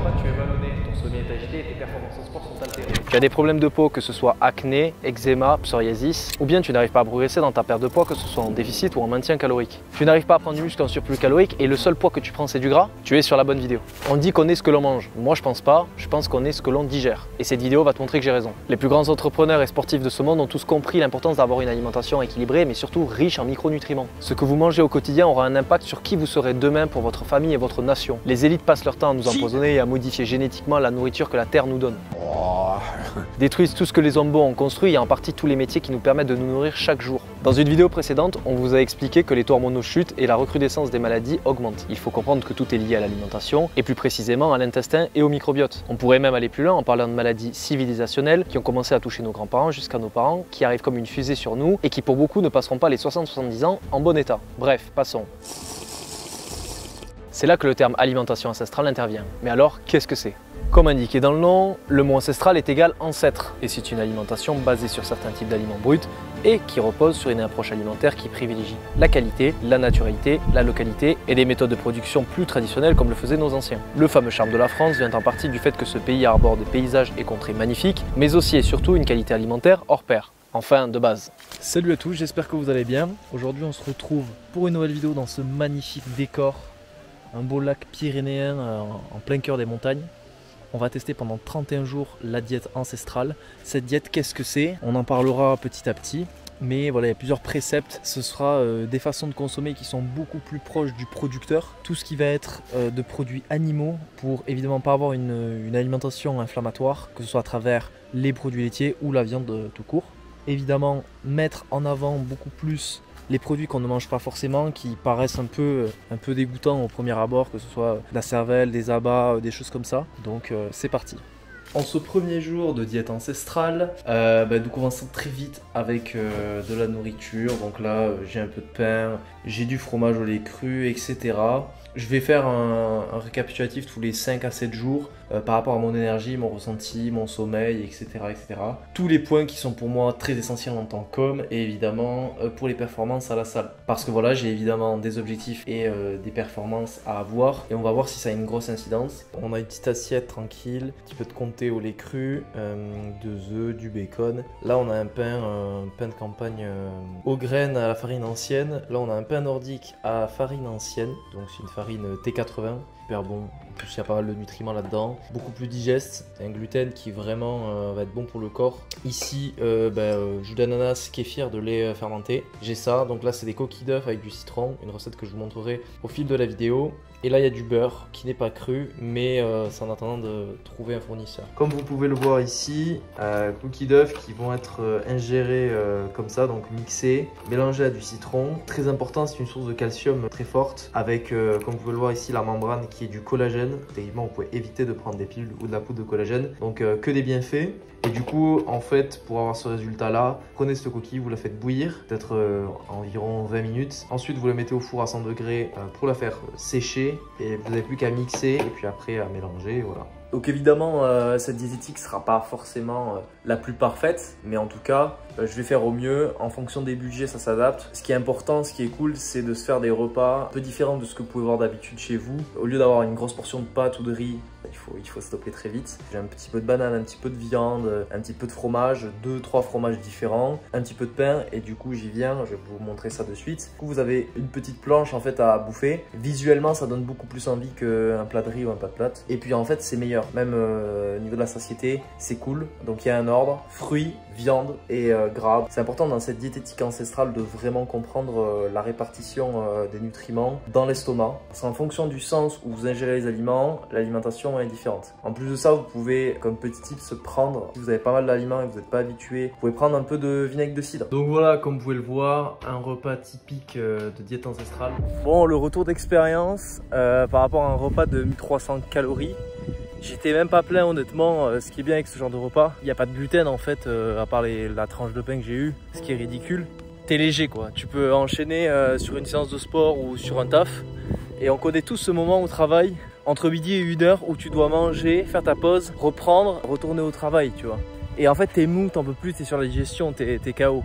pas, tu es vallonné, ton sommeil est agité et tes performances en sport sont altérées. Tu as des problèmes de peau, que ce soit acné, eczéma, psoriasis, ou bien tu n'arrives pas à progresser dans ta perte de poids, que ce soit en déficit ou en maintien calorique. Tu n'arrives pas à prendre du muscle en surplus calorique et le seul poids que tu prends c'est du gras, tu es sur la bonne vidéo. On dit qu'on est ce que l'on mange. Moi je pense pas, je pense qu'on est ce que l'on digère. Et cette vidéo va te montrer que j'ai raison. Les plus grands entrepreneurs et sportifs de ce monde ont tous compris l'importance d'avoir une alimentation équilibrée mais surtout riche en micronutriments. Ce que vous mangez au quotidien aura un impact sur qui vous serez demain pour votre famille et votre nation. Les élites passent leur temps à nous empoisonner et à modifier génétiquement la nourriture que la terre nous donne. Détruisent tout ce que les hommes bons ont construit et en partie tous les métiers qui nous permettent de nous nourrir chaque jour. Dans une vidéo précédente, on vous a expliqué que les taux hormonaux chutent et la recrudescence des maladies augmente. Il faut comprendre que tout est lié à l'alimentation et plus précisément à l'intestin et au microbiote. On pourrait même aller plus loin en parlant de maladies civilisationnelles qui ont commencé à toucher nos grands-parents jusqu'à nos parents, qui arrivent comme une fusée sur nous et qui pour beaucoup ne passeront pas les 60-70 ans en bon état. Bref, passons. C'est là que le terme alimentation ancestrale intervient. Mais alors, qu'est-ce que c'est ? Comme indiqué dans le nom, le mot ancestral est égal ancêtre et c'est une alimentation basée sur certains types d'aliments bruts et qui repose sur une approche alimentaire qui privilégie la qualité, la naturalité, la localité et des méthodes de production plus traditionnelles comme le faisaient nos anciens. Le fameux charme de la France vient en partie du fait que ce pays arbore des paysages et contrées magnifiques, mais aussi et surtout une qualité alimentaire hors pair. Enfin, de base. Salut à tous, j'espère que vous allez bien. Aujourd'hui on se retrouve pour une nouvelle vidéo dans ce magnifique décor. Un beau lac pyrénéen en plein cœur des montagnes. On va tester pendant 31 jours la diète ancestrale. Cette diète, qu'est-ce que c'est? On en parlera petit à petit. Mais voilà, il y a plusieurs préceptes. Ce sera des façons de consommer qui sont beaucoup plus proches du producteur. Tout ce qui va être de produits animaux pour évidemment pas avoir une alimentation inflammatoire, que ce soit à travers les produits laitiers ou la viande tout court. Évidemment, mettre en avant beaucoup plus les produits qu'on ne mange pas forcément, qui paraissent un peu dégoûtants au premier abord, que ce soit de la cervelle, des abats, des choses comme ça. Donc c'est parti. En ce premier jour de diète ancestrale, nous commençons très vite avec de la nourriture. Donc là, j'ai un peu de pain, j'ai du fromage au lait cru, etc. Je vais faire un récapitulatif tous les 5 à 7 jours par rapport à mon énergie, mon ressenti, mon sommeil, etc., etc. Tous les points qui sont pour moi très essentiels en tant qu'homme et évidemment pour les performances à la salle. Parce que voilà, j'ai évidemment des objectifs et des performances à avoir et on va voir si ça a une grosse incidence. On a une petite assiette tranquille, un petit peu de comté au lait cru, 2 œufs, du bacon. Là on a un pain de campagne aux graines à la farine ancienne. Là on a un pain nordique à farine ancienne, donc c'est une farine T80, super bon. En plus, il y a pas mal de nutriments là-dedans, beaucoup plus digeste, un gluten qui vraiment va être bon pour le corps. Ici, jus d'ananas, kéfir, de lait fermenté. J'ai ça, donc là c'est des coquilles d'œufs avec du citron, une recette que je vous montrerai au fil de la vidéo. Et là il y a du beurre qui n'est pas cru, mais c'est en attendant de trouver un fournisseur. Comme vous pouvez le voir ici, coquilles d'œufs qui vont être ingérés comme ça, donc mixés, mélangés à du citron. Très important, c'est une source de calcium très forte, avec comme vous pouvez le voir ici la membrane qui est du collagène. Techniquement, vous pouvez éviter de prendre des pilules ou de la poudre de collagène, donc que des bienfaits. Et du coup, en fait, pour avoir ce résultat-là, prenez cette coquille, vous la faites bouillir, peut-être environ 20 minutes. Ensuite, vous la mettez au four à 100 degrés pour la faire sécher. Et vous n'avez plus qu'à mixer et puis après à mélanger, voilà. Donc évidemment, cette diététique ne sera pas forcément la plus parfaite, mais en tout cas, je vais faire au mieux. En fonction des budgets, ça s'adapte. Ce qui est important, ce qui est cool, c'est de se faire des repas un peu différents de ce que vous pouvez voir d'habitude chez vous. Au lieu d'avoir une grosse portion de pâtes ou de riz, il faut stopper très vite. J'ai un petit peu de banane, un petit peu de viande, un petit peu de fromage, 2-3 fromages différents, un petit peu de pain et du coup j'y viens, je vais vous montrer ça de suite. Du coup vous avez une petite planche en fait à bouffer. Visuellement ça donne beaucoup plus envie qu'un plat de riz ou un plat de pâtes. Et puis en fait c'est meilleur, même au niveau de la satiété, c'est cool. Donc il y a un ordre, fruits, viande et gras. C'est important dans cette diététique ancestrale de vraiment comprendre la répartition des nutriments dans l'estomac. C'est en fonction du sens où vous ingérez les aliments, l'alimentation est différente. En plus de ça, vous pouvez, comme petit tip, se prendre, si vous avez pas mal d'aliments et que vous n'êtes pas habitué, vous pouvez prendre un peu de vinaigre de cidre. Donc voilà, comme vous pouvez le voir, un repas typique de diète ancestrale. Bon, le retour d'expérience par rapport à un repas de 1300 calories. J'étais même pas plein honnêtement, ce qui est bien avec ce genre de repas, il n'y a pas de gluten en fait, à part la tranche de pain que j'ai eue, ce qui est ridicule. T'es léger quoi, tu peux enchaîner sur une séance de sport ou sur un taf. Et on connaît tous ce moment au travail, entre midi et 1h, où tu dois manger, faire ta pause, reprendre, retourner au travail, tu vois. Et en fait t'es mou, t'en peux plus, t'es sur la digestion, t'es KO.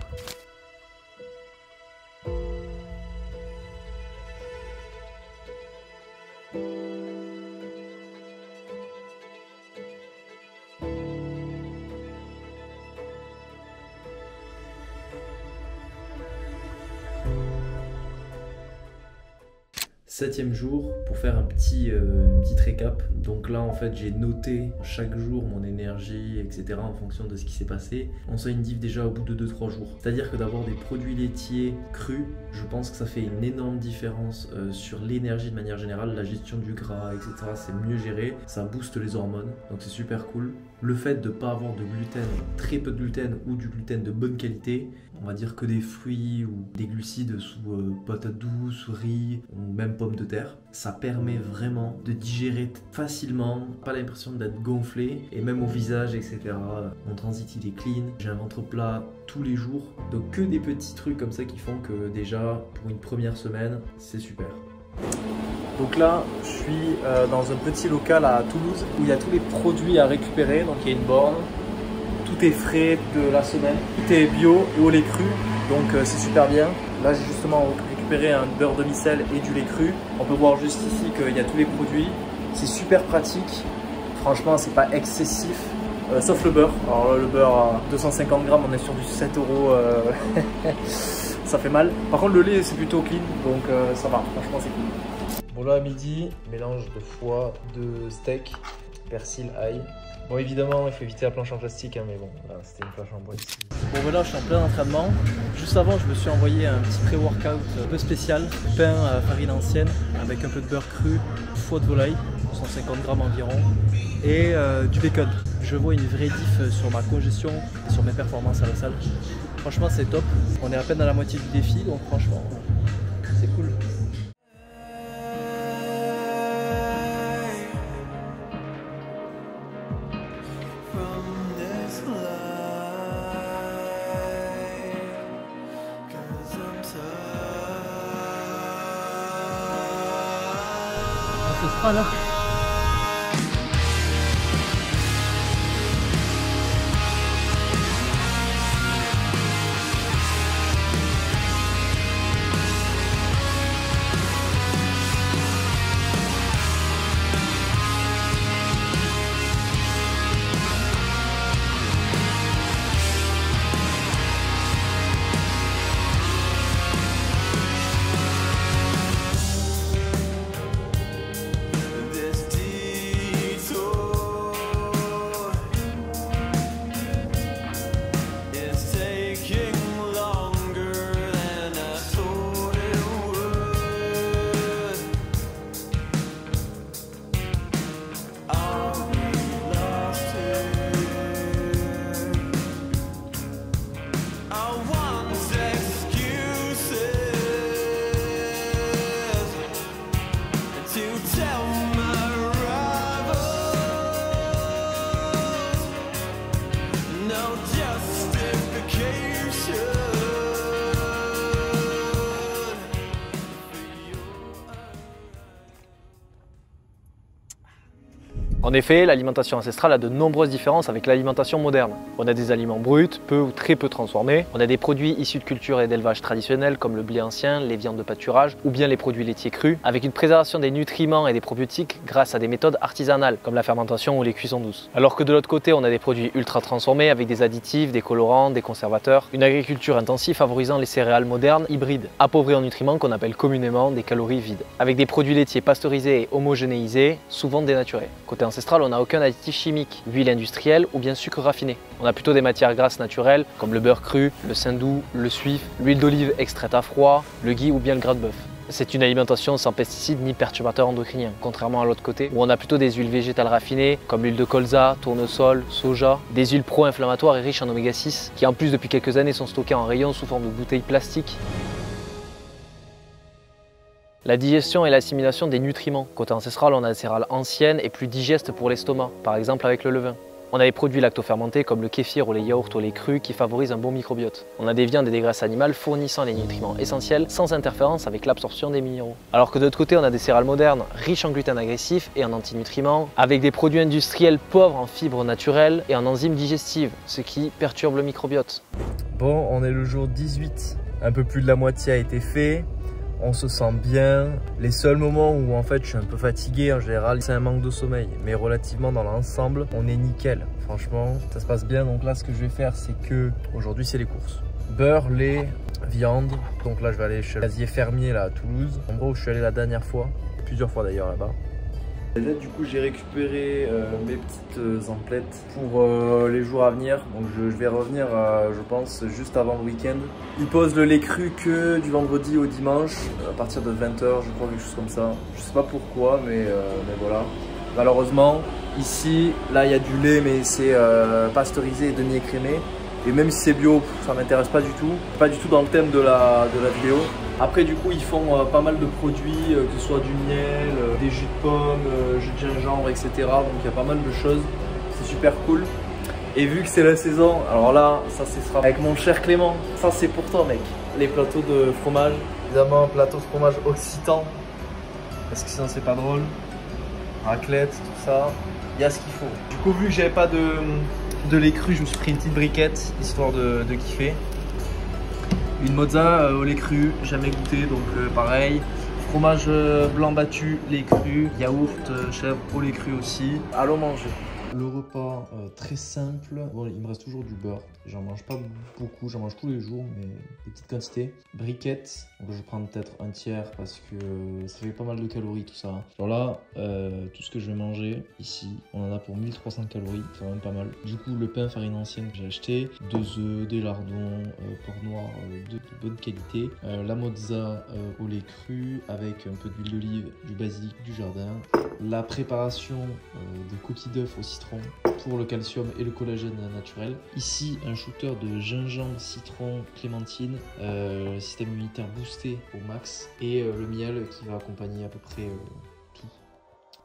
7e jour pour faire un petit récap. Donc là en fait j'ai noté chaque jour mon énergie etc en fonction de ce qui s'est passé. On sent une diff déjà au bout de 2-3 jours. C'est-à-dire que d'avoir des produits laitiers crus, je pense que ça fait une énorme différence sur l'énergie de manière générale, la gestion du gras etc. C'est mieux géré, ça booste les hormones donc c'est super cool. Le fait de ne pas avoir de gluten, très peu de gluten ou du gluten de bonne qualité, on va dire que des fruits ou des glucides sous patates douces, riz ou même pommes de terre, ça permet vraiment de digérer facilement, pas l'impression d'être gonflé et même au visage etc. Mon transit il est clean, j'ai un ventre plat tous les jours, donc que des petits trucs comme ça qui font que déjà pour une première semaine c'est super. Donc là, je suis dans un petit local à Toulouse où il y a tous les produits à récupérer. Donc il y a une borne, tout est frais de la semaine, tout est bio et au lait cru, donc c'est super bien. Là j'ai justement récupéré un beurre demi-sel et du lait cru. On peut voir juste ici qu'il y a tous les produits. C'est super pratique, franchement c'est pas excessif, sauf le beurre. Alors là, le beurre à 250 grammes, on est sur du 7 €, ça fait mal. Par contre le lait c'est plutôt clean, donc ça va, franchement c'est cool. Bon là à midi, mélange de foie, de steak, persil, ail. Bon évidemment il faut éviter la planche en plastique hein, mais bon là c'était une planche en bois ici. Bon ben là je suis en plein entraînement. Juste avant je me suis envoyé un petit pré-workout un peu spécial. Pain à farine ancienne avec un peu de beurre cru, foie de volaille, 150 grammes environ et du bacon. Je vois une vraie diff sur ma congestion et sur mes performances à la salle. Franchement c'est top. On est à peine à la moitié du défi donc franchement c'est cool. Ce sera là. En effet, l'alimentation ancestrale a de nombreuses différences avec l'alimentation moderne. On a des aliments bruts, peu ou très peu transformés. On a des produits issus de cultures et d'élevage traditionnels comme le blé ancien, les viandes de pâturage ou bien les produits laitiers crus, avec une préservation des nutriments et des probiotiques grâce à des méthodes artisanales comme la fermentation ou les cuissons douces. Alors que de l'autre côté, on a des produits ultra transformés avec des additifs, des colorants, des conservateurs, une agriculture intensive favorisant les céréales modernes hybrides, appauvries en nutriments qu'on appelle communément des calories vides, avec des produits laitiers pasteurisés et homogénéisés, souvent dénaturés. Côté ancestral, on n'a aucun additif chimique, huile industrielle ou bien sucre raffiné. On a plutôt des matières grasses naturelles comme le beurre cru, le saindoux, le suif, l'huile d'olive extraite à froid, le ghee ou bien le gras de bœuf. C'est une alimentation sans pesticides ni perturbateurs endocriniens, contrairement à l'autre côté où on a plutôt des huiles végétales raffinées comme l'huile de colza, tournesol, soja, des huiles pro-inflammatoires et riches en oméga 6 qui en plus depuis quelques années sont stockées en rayon sous forme de bouteilles plastiques. La digestion et l'assimilation des nutriments. Côté ancestral, on a des céréales anciennes et plus digestes pour l'estomac, par exemple avec le levain. On a des produits lactofermentés comme le kéfir ou les yaourts ou les crus qui favorisent un bon microbiote. On a des viandes et des graisses animales fournissant les nutriments essentiels sans interférence avec l'absorption des minéraux. Alors que de l'autre côté, on a des céréales modernes riches en gluten agressif et en antinutriments, avec des produits industriels pauvres en fibres naturelles et en enzymes digestives, ce qui perturbe le microbiote. Bon, on est le jour 18, un peu plus de la moitié a été fait. On se sent bien. Les seuls moments où en fait je suis un peu fatigué en général, c'est un manque de sommeil. Mais relativement dans l'ensemble, on est nickel. Franchement, ça se passe bien. Donc là, ce que je vais faire, c'est que aujourd'hui, c'est les courses. beurre, lait, viande. Donc là je vais aller chez le casier fermier là à Toulouse, endroit où je suis allé la dernière fois, plusieurs fois d'ailleurs là-bas. Et là du coup j'ai récupéré mes petites emplettes pour les jours à venir. Donc je vais revenir je pense juste avant le week-end. Ils posent le lait cru que du vendredi au dimanche à partir de 20 h je crois, quelque chose comme ça. Je sais pas pourquoi mais voilà. Malheureusement ici là il y a du lait mais c'est pasteurisé et demi-écrémé. Et même si c'est bio, ça m'intéresse pas du tout. Pas du tout dans le thème de la vidéo. Après du coup ils font pas mal de produits, que ce soit du miel, des jus de pommes, jus de gingembre, etc. Donc il y a pas mal de choses, c'est super cool. Et vu que c'est la saison, alors là ça sera avec mon cher Clément. Ça c'est pour toi mec. Les plateaux de fromage, évidemment plateau de fromage occitan. Parce que sinon c'est pas drôle. Raclette, tout ça, il y a ce qu'il faut. Du coup vu que j'avais pas de lait cru, je me suis pris une petite briquette histoire de kiffer. Une mozza au lait cru, jamais goûté, donc pareil. Fromage blanc battu, lait cru, yaourt, chèvre au lait cru aussi. Allons manger. Le repas très simple. Bon, il me reste toujours du beurre. J'en mange pas beaucoup, j'en mange tous les jours, mais des petites quantités. Briquettes, donc je vais prendre peut-être un tiers parce que ça fait pas mal de calories tout ça. Alors là, tout ce que je vais manger ici, on en a pour 1300 calories, c'est quand même pas mal. Du coup, le pain farine ancienne que j'ai acheté, 2 œufs, des lardons, porc noir de bonne qualité, la mozza au lait cru avec un peu d'huile d'olive, du basilic, du jardin, la préparation de coquilles d'œufs au citron pour le calcium et le collagène naturel. Ici, un shooter de gingembre, citron, clémentine, système immunitaire boosté au max et le miel qui va accompagner à peu près tout.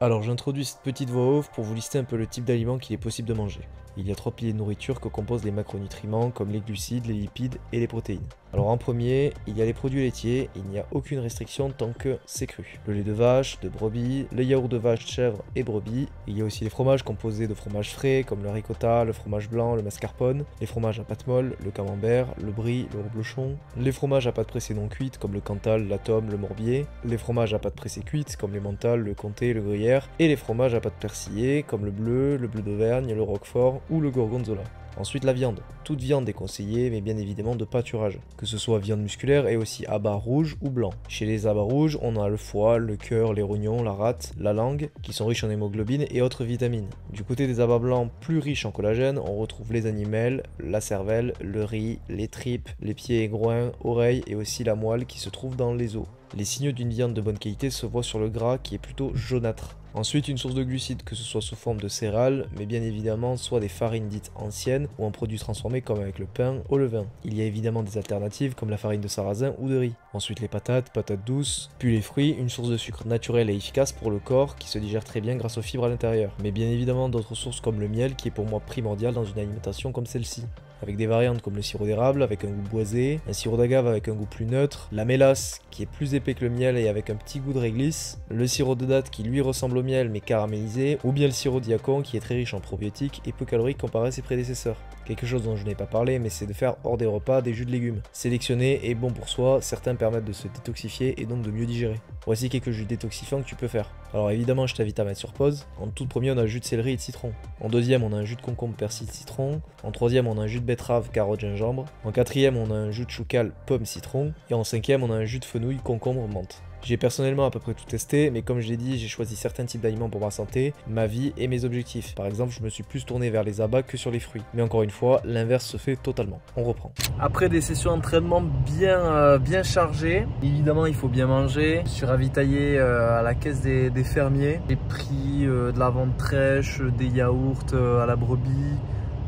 Alors j'introduis cette petite voix off pour vous lister un peu le type d'aliments qu'il est possible de manger. Il y a 3 piliers de nourriture que composent les macronutriments comme les glucides, les lipides et les protéines. Alors en premier, il y a les produits laitiers, il n'y a aucune restriction tant que c'est cru. Le lait de vache, de brebis, le yaourt de vache, chèvre et brebis. Il y a aussi les fromages composés de fromages frais comme le ricotta, le fromage blanc, le mascarpone, les fromages à pâte molle, le camembert, le brie, le reblochon, les fromages à pâte pressée non cuite comme le cantal, l'atome, le morbier, les fromages à pâte pressée cuite comme les mentales, le comté, le gruyère et les fromages à pâte persillée comme le bleu d'Auvergne, le roquefort ou le gorgonzola. Ensuite la viande. Toute viande est conseillée, mais bien évidemment de pâturage, que ce soit viande musculaire et aussi abats rouge ou blanc. Chez les abats rouges, on a le foie, le cœur, les rognons, la rate, la langue, qui sont riches en hémoglobine et autres vitamines. Du côté des abats blancs plus riches en collagène, on retrouve les animaux, la cervelle, le riz, les tripes, les pieds et groins, oreilles et aussi la moelle qui se trouve dans les os. Les signaux d'une viande de bonne qualité se voient sur le gras qui est plutôt jaunâtre. Ensuite, une source de glucides, que ce soit sous forme de céréales, mais bien évidemment soit des farines dites anciennes ou en produits transformés comme avec le pain au levain. Il y a évidemment des alternatives comme la farine de sarrasin ou de riz. Ensuite les patates douces, puis les fruits, une source de sucre naturelle et efficace pour le corps qui se digère très bien grâce aux fibres à l'intérieur. Mais bien évidemment d'autres sources comme le miel qui est pour moi primordial dans une alimentation comme celle-ci. Avec des variantes comme le sirop d'érable avec un goût boisé, un sirop d'agave avec un goût plus neutre, la mélasse qui est plus épais que le miel et avec un petit goût de réglisse, le sirop de date qui lui ressemble au miel mais caramélisé, ou bien le sirop diacon qui est très riche en probiotiques et peu calorique comparé à ses prédécesseurs. Quelque chose dont je n'ai pas parlé mais c'est de faire hors des repas des jus de légumes. Sélectionnés et bons pour soi, certains permettent de se détoxifier et donc de mieux digérer. Voici quelques jus détoxifiants que tu peux faire. Alors évidemment je t'invite à mettre sur pause. En tout premier on a un jus de céleri et de citron. En deuxième on a un jus de concombre, persil, citron. En troisième on a un jus de betterave, carotte, gingembre. En quatrième on a un jus de choucal, pomme, citron. Et en cinquième on a un jus de fenouil, concombre, menthe. J'ai personnellement à peu près tout testé, mais comme je l'ai dit, j'ai choisi certains types d'aliments pour ma santé, ma vie et mes objectifs. Par exemple, je me suis plus tourné vers les abats que sur les fruits. Mais encore une fois, l'inverse se fait totalement. On reprend. Après des sessions d'entraînement bien chargées, évidemment il faut bien manger. Je suis ravitaillé à la caisse des fermiers. J'ai pris de la viande fraîche, des yaourts à la brebis,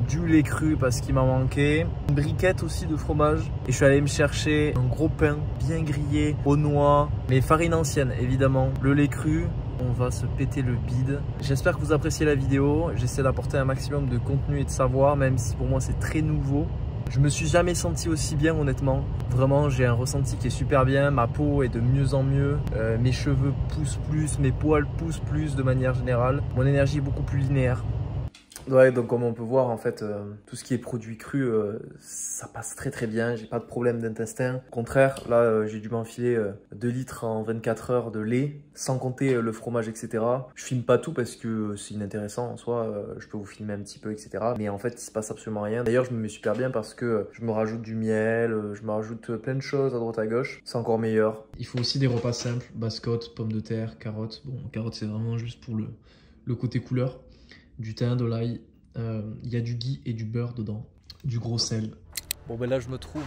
du lait cru parce qu'il m'a manqué, une briquette aussi de fromage et je suis allé me chercher un gros pain bien grillé aux noix, mais farine ancienne évidemment, le lait cru. On va se péter le bide. J'espère que vous appréciez la vidéo, j'essaie d'apporter un maximum de contenu et de savoir, même si pour moi c'est très nouveau. Je me suis jamais senti aussi bien honnêtement, vraiment j'ai un ressenti qui est super bien, ma peau est de mieux en mieux, mes cheveux poussent plus, mes poils poussent plus de manière générale, mon énergie est beaucoup plus linéaire. Ouais, donc comme on peut voir, en fait, tout ce qui est produit cru, ça passe très très bien. J'ai pas de problème d'intestin. Au contraire, là, j'ai dû m'enfiler 2 litres en 24 heures de lait, sans compter le fromage, etc. Je filme pas tout parce que c'est inintéressant en soi. Je peux vous filmer un petit peu, etc. Mais en fait, il se passe absolument rien. D'ailleurs, je me mets super bien parce que je me rajoute du miel, je me rajoute plein de choses à droite à gauche. C'est encore meilleur. Il faut aussi des repas simples, bascotte, pommes de terre, carottes. Bon, carottes, c'est vraiment juste pour le côté couleur. Du thym, de l'ail, il y a du ghee et du beurre dedans, du gros sel. Bon ben là je me trouve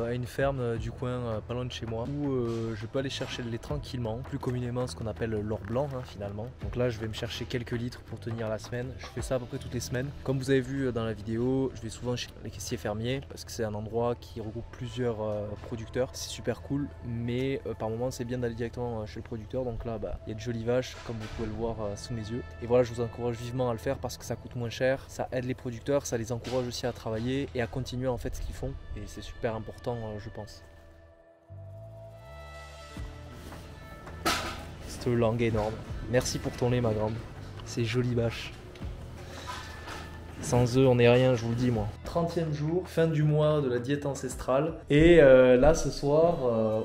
à une ferme du coin pas loin de chez moi où je peux aller chercher le lait tranquillement, plus communément ce qu'on appelle l'or blanc finalement. Donc là je vais me chercher quelques litres pour tenir la semaine, je fais ça à peu près toutes les semaines. Comme vous avez vu dans la vidéo, je vais souvent chez les caissiers fermiers parce que c'est un endroit qui regroupe plusieurs producteurs, c'est super cool, mais par moment c'est bien d'aller directement chez le producteur. Donc là il y a de jolies vaches comme vous pouvez le voir sous mes yeux. Et voilà, je vous encourage vivement à le faire parce que ça coûte moins cher, ça aide les producteurs, ça les encourage aussi à travailler et à continuer en fait ce qu'ils font. Et c'est super important, je pense. Cette langue énorme. Merci pour ton lait, ma grande. C'est joli vache. Sans eux, on n'est rien, je vous le dis, moi. 30e jour, fin du mois de la diète ancestrale. Et là, ce soir,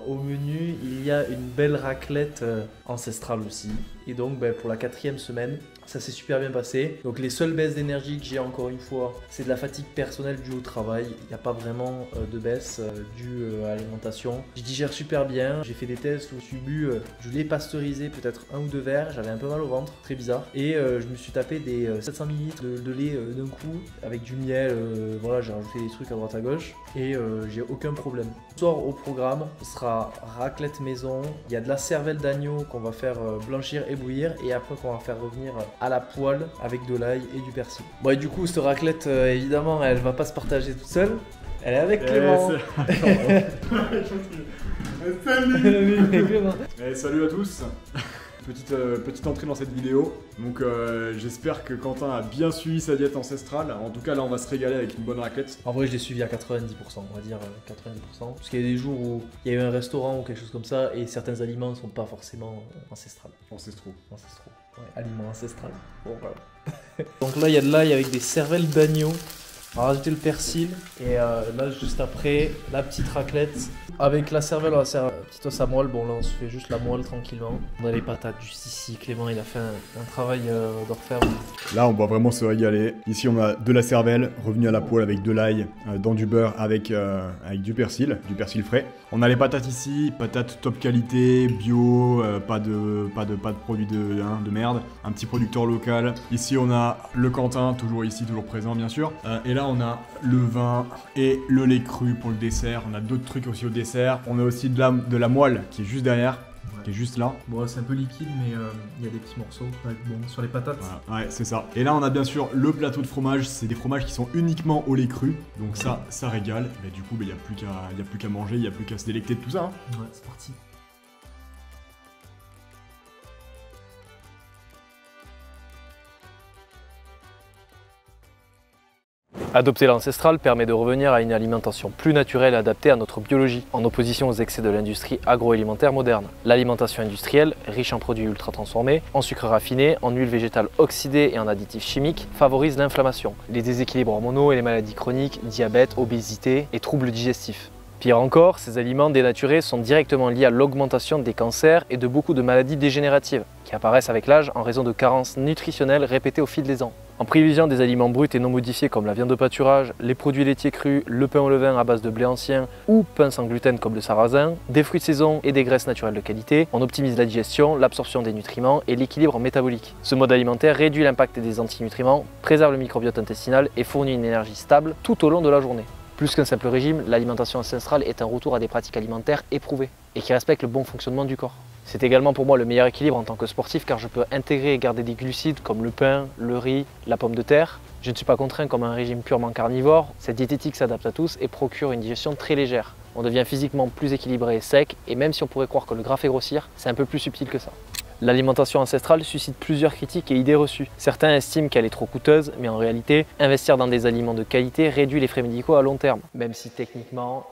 au menu, il y a une belle raclette ancestrale aussi. Et donc, pour la 4e semaine, ça s'est super bien passé. Donc les seules baisses d'énergie que j'ai encore une fois, c'est de la fatigue personnelle due au travail. Il n'y a pas vraiment de baisse due à l'alimentation. Je digère super bien. J'ai fait des tests où j'ai bu du lait pasteurisé, peut-être 1 ou 2 verres. J'avais un peu mal au ventre, très bizarre. Et je me suis tapé des 700 ml de lait d'un coup avec du miel. Voilà, j'ai rajouté des trucs à droite à gauche et j'ai aucun problème. Ce soir au programme, ce sera raclette maison. Il y a de la cervelle d'agneau qu'on va faire blanchir et bouillir et après qu'on va faire revenir à la poêle avec de l'ail et du persil. Bon et du coup cette raclette évidemment elle va pas se partager toute seule. Elle est avec Clément. Salut. Salut à tous. Petite entrée dans cette vidéo. Donc j'espère que Quentin a bien suivi sa diète ancestrale. En tout cas là on va se régaler avec une bonne raclette. En vrai je l'ai suivi à 90%, on va dire 90%. Parce qu'il y a des jours où il y a eu un restaurant ou quelque chose comme ça et certains aliments ne sont pas forcément ancestrales. Ancestraux. Ouais, aliments ancestrales. Bon voilà. Donc là il y a de l'ail avec des cervelles d'agneau. On va rajouter le persil et là juste après la petite raclette avec la cervelle, on va faire petite os à moelle. Bon là on se fait juste la moelle tranquillement. On a les patates juste ici, Clément il a fait un travail d'orfèvre. Là on va vraiment se régaler. Ici on a de la cervelle revenue à la poêle avec de l'ail, dans du beurre avec du persil frais. On a les patates ici, patates top qualité, bio, pas de produits de merde, un petit producteur local. Ici on a le Quentin, toujours ici, toujours présent bien sûr. Et là on a le vin et le lait cru pour le dessert. On a d'autres trucs aussi au dessert. On a aussi de la moelle qui est juste derrière. Qui est juste là. Bon c'est un peu liquide mais il y a des petits morceaux bon, sur les patates. Voilà. Ouais c'est ça. Et là on a bien sûr le plateau de fromage. C'est des fromages qui sont uniquement au lait cru. Donc ça régale. Mais du coup il n'y a plus qu'à manger, il n'y a plus qu'à se délecter de tout ça. Hein. Ouais c'est parti. Adopter l'ancestral permet de revenir à une alimentation plus naturelle et adaptée à notre biologie, en opposition aux excès de l'industrie agroalimentaire moderne. L'alimentation industrielle, riche en produits ultra transformés, en sucre raffiné, en huile végétale oxydée et en additifs chimiques, favorise l'inflammation, les déséquilibres hormonaux et les maladies chroniques, diabète, obésité et troubles digestifs. Pire encore, ces aliments dénaturés sont directement liés à l'augmentation des cancers et de beaucoup de maladies dégénératives, qui apparaissent avec l'âge en raison de carences nutritionnelles répétées au fil des ans. En privilégiant des aliments bruts et non modifiés comme la viande de pâturage, les produits laitiers crus, le pain au levain à base de blé ancien ou pain sans gluten comme le sarrasin, des fruits de saison et des graisses naturelles de qualité, on optimise la digestion, l'absorption des nutriments et l'équilibre métabolique. Ce mode alimentaire réduit l'impact des antinutriments, préserve le microbiote intestinal et fournit une énergie stable tout au long de la journée. Plus qu'un simple régime, l'alimentation ancestrale est un retour à des pratiques alimentaires éprouvées et qui respectent le bon fonctionnement du corps. C'est également pour moi le meilleur équilibre en tant que sportif car je peux intégrer et garder des glucides comme le pain, le riz, la pomme de terre. Je ne suis pas contraint comme un régime purement carnivore, cette diététique s'adapte à tous et procure une digestion très légère. On devient physiquement plus équilibré et sec et même si on pourrait croire que le gras fait grossir, c'est un peu plus subtil que ça. L'alimentation ancestrale suscite plusieurs critiques et idées reçues. Certains estiment qu'elle est trop coûteuse, mais en réalité, investir dans des aliments de qualité réduit les frais médicaux à long terme. Même si techniquement,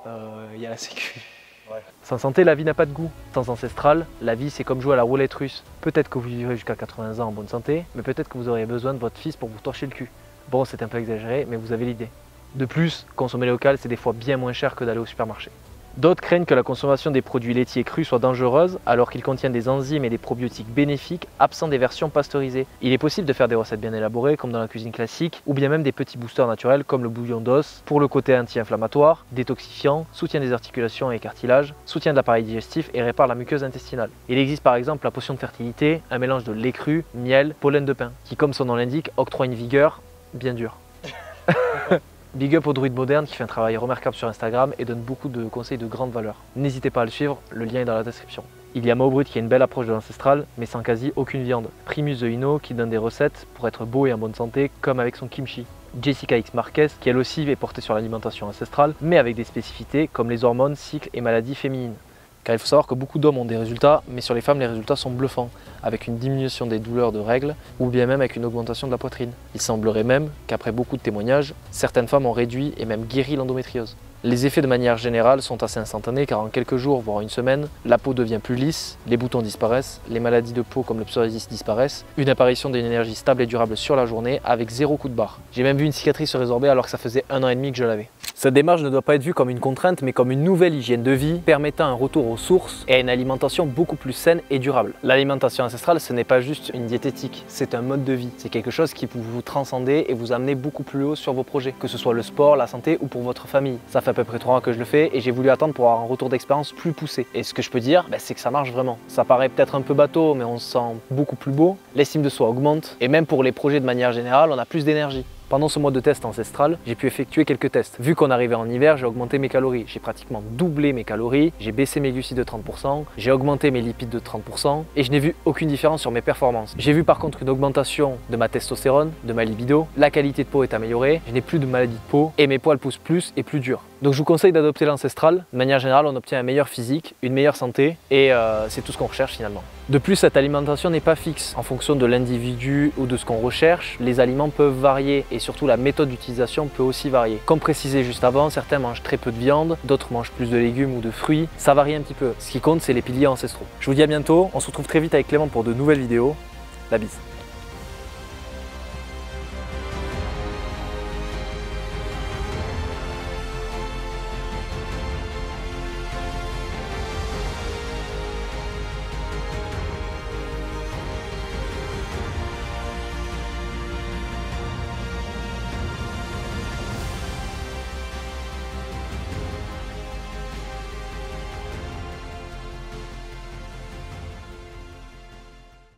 il y a la sécu. Ouais. Sans santé, la vie n'a pas de goût. Sans ancestral, la vie c'est comme jouer à la roulette russe. Peut-être que vous vivrez jusqu'à 80 ans en bonne santé, mais peut-être que vous aurez besoin de votre fils pour vous torcher le cul. Bon, c'est un peu exagéré, mais vous avez l'idée. De plus, consommer local, c'est des fois bien moins cher que d'aller au supermarché. D'autres craignent que la consommation des produits laitiers crus soit dangereuse alors qu'ils contiennent des enzymes et des probiotiques bénéfiques absents des versions pasteurisées. Il est possible de faire des recettes bien élaborées comme dans la cuisine classique ou bien même des petits boosters naturels comme le bouillon d'os pour le côté anti-inflammatoire, détoxifiant, soutien des articulations et cartilages, soutien de l'appareil digestif et répare la muqueuse intestinale. Il existe par exemple la potion de fertilité, un mélange de lait cru, miel, pollen de pin qui comme son nom l'indique octroie une vigueur bien dure. Big up au druide moderne qui fait un travail remarquable sur Instagram et donne beaucoup de conseils de grande valeur. N'hésitez pas à le suivre, le lien est dans la description. Il y a Mao Brut qui a une belle approche de l'ancestral, mais sans quasi aucune viande. Primus the Hino qui donne des recettes pour être beau et en bonne santé, comme avec son kimchi. Jessica X Marquez qui elle aussi est portée sur l'alimentation ancestrale, mais avec des spécificités comme les hormones, cycles et maladies féminines. Car il faut savoir que beaucoup d'hommes ont des résultats, mais sur les femmes les résultats sont bluffants, avec une diminution des douleurs de règles ou bien même avec une augmentation de la poitrine. Il semblerait même qu'après beaucoup de témoignages, certaines femmes ont réduit et même guéri l'endométriose. Les effets de manière générale sont assez instantanés car en quelques jours, voire une semaine, la peau devient plus lisse, les boutons disparaissent, les maladies de peau comme le psoriasis disparaissent, une apparition d'une énergie stable et durable sur la journée avec 0 coup de barre. J'ai même vu une cicatrice se résorber alors que ça faisait 1 an et demi que je l'avais. Cette démarche ne doit pas être vue comme une contrainte mais comme une nouvelle hygiène de vie permettant un retour aux sources et à une alimentation beaucoup plus saine et durable. L'alimentation ancestrale ce n'est pas juste une diététique, c'est un mode de vie. C'est quelque chose qui peut vous transcender et vous amener beaucoup plus haut sur vos projets, que ce soit le sport, la santé ou pour votre famille. Ça fait à peu près 3 ans que je le fais et j'ai voulu attendre pour avoir un retour d'expérience plus poussé. Et ce que je peux dire, c'est que ça marche vraiment. Ça paraît peut-être un peu bateau mais on se sent beaucoup plus beau, l'estime de soi augmente et même pour les projets de manière générale on a plus d'énergie. Pendant ce mois de test ancestral, j'ai pu effectuer quelques tests. Vu qu'on arrivait en hiver, j'ai augmenté mes calories. J'ai pratiquement doublé mes calories, j'ai baissé mes glucides de 30%, j'ai augmenté mes lipides de 30% et je n'ai vu aucune différence sur mes performances. J'ai vu par contre une augmentation de ma testostérone, de ma libido, la qualité de peau est améliorée, je n'ai plus de maladie de peau et mes poils poussent plus et plus dur. Donc je vous conseille d'adopter l'ancestral. De manière générale, on obtient un meilleur physique, une meilleure santé et c'est tout ce qu'on recherche finalement. De plus, cette alimentation n'est pas fixe. En fonction de l'individu ou de ce qu'on recherche, les aliments peuvent varier et surtout la méthode d'utilisation peut aussi varier. Comme précisé juste avant, certains mangent très peu de viande, d'autres mangent plus de légumes ou de fruits. Ça varie un petit peu. Ce qui compte, c'est les piliers ancestraux. Je vous dis à bientôt. On se retrouve très vite avec Clément pour de nouvelles vidéos. La bise.